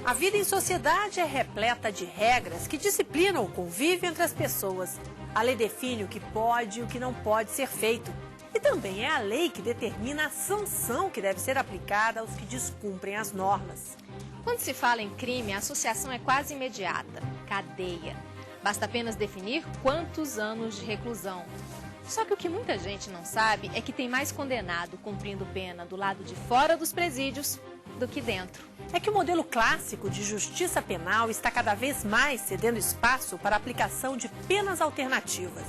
A vida em sociedade é repleta de regras que disciplinam o convívio entre as pessoas. A lei define o que pode e o que não pode ser feito. E também é a lei que determina a sanção que deve ser aplicada aos que descumprem as normas. Quando se fala em crime, a associação é quase imediata: cadeia. Basta apenas definir quantos anos de reclusão. Só que o que muita gente não sabe é que tem mais condenado cumprindo pena do lado de fora dos presídios do que dentro. É que o modelo clássico de justiça penal está cada vez mais cedendo espaço para a aplicação de penas alternativas.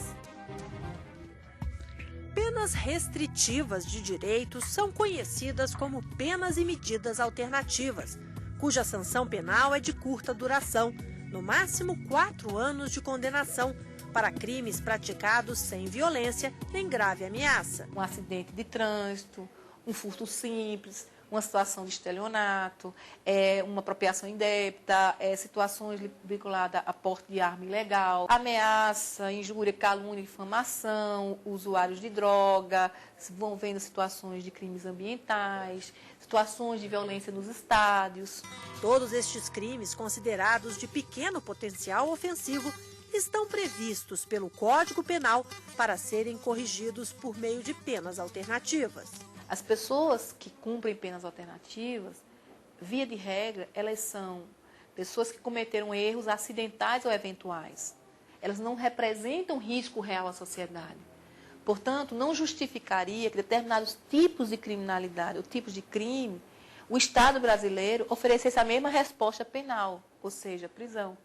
Penas restritivas de direitos são conhecidas como penas e medidas alternativas, cuja sanção penal é de curta duração, no máximo 4 anos de condenação, para crimes praticados sem violência nem grave ameaça. Um acidente de trânsito, um furto simples, uma situação de estelionato, uma apropriação indébita, situações vinculadas a porte de arma ilegal, ameaça, injúria, calúnia, difamação, usuários de droga, vão vendo situações de crimes ambientais, situações de violência nos estádios. Todos estes crimes, considerados de pequeno potencial ofensivo, estão previstos pelo Código Penal para serem corrigidos por meio de penas alternativas. As pessoas que cumprem penas alternativas, via de regra, elas são pessoas que cometeram erros acidentais ou eventuais. Elas não representam risco real à sociedade. Portanto, não justificaria que determinados tipos de criminalidade ou tipos de crime, o Estado brasileiro oferecesse a mesma resposta penal, ou seja, prisão.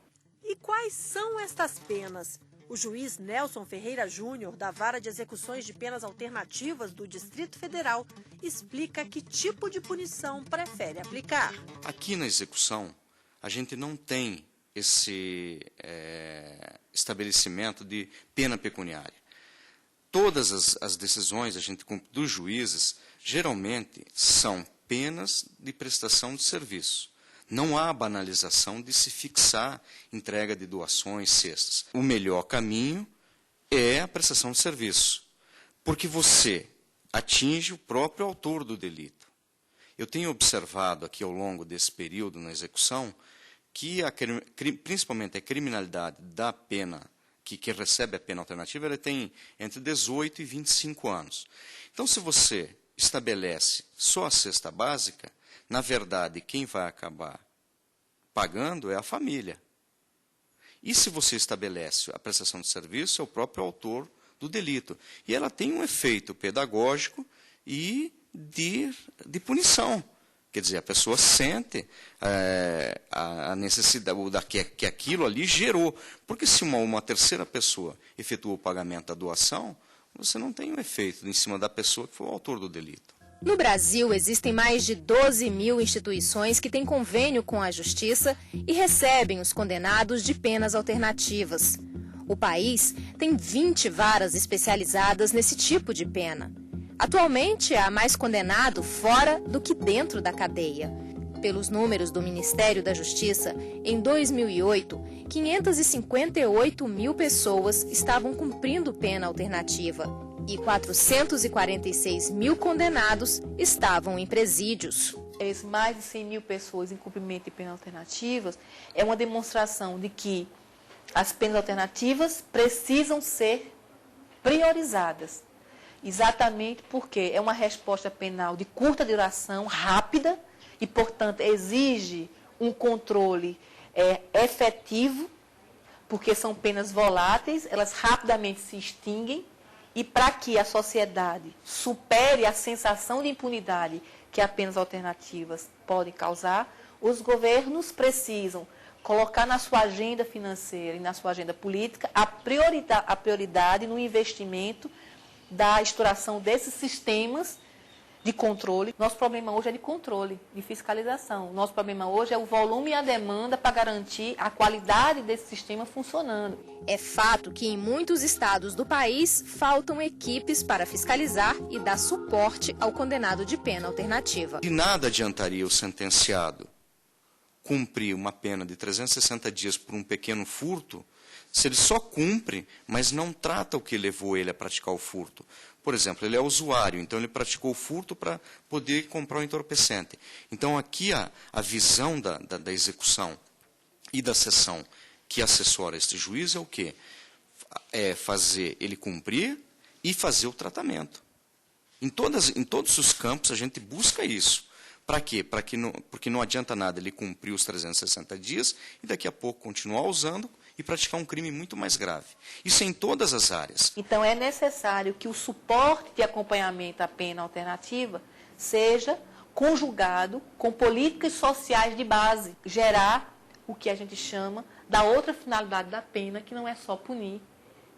E quais são estas penas? O juiz Nelson Ferreira Júnior, da Vara de Execuções de Penas Alternativas do Distrito Federal, explica que tipo de punição prefere aplicar. Aqui na execução, a gente não tem esse estabelecimento de pena pecuniária. Todas as decisões dos juízes, geralmente, são penas de prestação de serviço. Não há banalização de se fixar entrega de doações, cestas. O melhor caminho é a prestação de serviço, porque você atinge o próprio autor do delito. Eu tenho observado aqui ao longo desse período na execução que, principalmente a criminalidade da pena, que recebe a pena alternativa, ela tem entre 18 e 25 anos. Então, se você estabelece só a cesta básica, na verdade, quem vai acabar pagando é a família. E se você estabelece a prestação de serviço, é o próprio autor do delito. E ela tem um efeito pedagógico e de punição. Quer dizer, a pessoa sente a necessidade que aquilo ali gerou. Porque se uma terceira pessoa efetua o pagamento da doação, você não tem um efeito em cima da pessoa que foi o autor do delito. No Brasil, existem mais de 12 mil instituições que têm convênio com a Justiça e recebem os condenados de penas alternativas. O país tem 20 varas especializadas nesse tipo de pena. Atualmente, há mais condenado fora do que dentro da cadeia. Pelos números do Ministério da Justiça, em 2008, 558 mil pessoas estavam cumprindo pena alternativa e 446 mil condenados estavam em presídios. Mais de 100 mil pessoas em cumprimento de penas alternativas é uma demonstração de que as penas alternativas precisam ser priorizadas. Exatamente porque é uma resposta penal de curta duração, rápida, e, portanto, exige um controle efetivo, porque são penas voláteis, elas rapidamente se extinguem, e para que a sociedade supere a sensação de impunidade que as penas alternativas podem causar, os governos precisam colocar na sua agenda financeira e na sua agenda política a prioridade no investimento da estruturação desses sistemas de controle. Nosso problema hoje é de controle, de fiscalização. Nosso problema hoje é o volume e a demanda para garantir a qualidade desse sistema funcionando. É fato que em muitos estados do país faltam equipes para fiscalizar e dar suporte ao condenado de pena alternativa. De nada adiantaria o sentenciado cumprir uma pena de 360 dias por um pequeno furto, se ele só cumpre, mas não trata o que levou ele a praticar o furto. Por exemplo, ele é usuário, então ele praticou o furto para poder comprar um entorpecente. Então, aqui a visão da execução e da sessão que assessora este juiz é o quê? É fazer ele cumprir e fazer o tratamento. Em todos os campos a gente busca isso. Para quê? Porque não adianta nada ele cumprir os 360 dias e daqui a pouco continuar usando e praticar um crime muito mais grave. Isso é em todas as áreas. Então é necessário que o suporte de acompanhamento à pena alternativa seja conjugado com políticas sociais de base, gerar o que a gente chama da outra finalidade da pena, que não é só punir,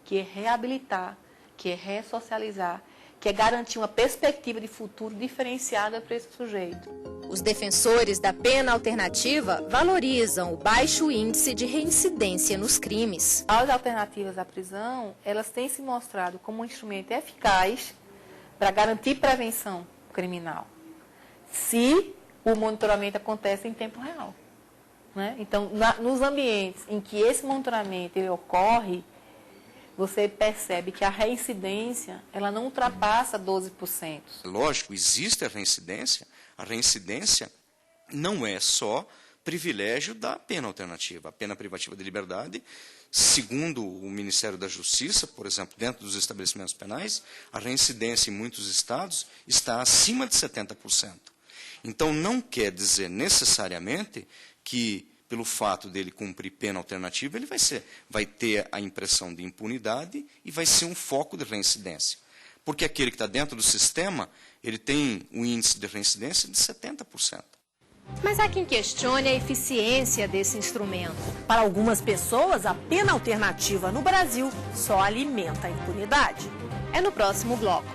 que é reabilitar, que é ressocializar, que é garantir uma perspectiva de futuro diferenciada para esse sujeito. Os defensores da pena alternativa valorizam o baixo índice de reincidência nos crimes. As alternativas à prisão, elas têm se mostrado como um instrumento eficaz para garantir prevenção criminal, se o monitoramento acontece em tempo real, né? Então, nos ambientes em que esse monitoramento ele ocorre, você percebe que a reincidência ela não ultrapassa 12%. Lógico, existe a reincidência não é só privilégio da pena alternativa. A pena privativa de liberdade, segundo o Ministério da Justiça, por exemplo, dentro dos estabelecimentos penais, a reincidência em muitos estados está acima de 70%. Então, não quer dizer necessariamente que, pelo fato dele cumprir pena alternativa, ele vai ter a impressão de impunidade e vai ser um foco de reincidência. Porque aquele que está dentro do sistema, ele tem um índice de reincidência de 70%. Mas há quem questione a eficiência desse instrumento. Para algumas pessoas, a pena alternativa no Brasil só alimenta a impunidade. É no próximo bloco.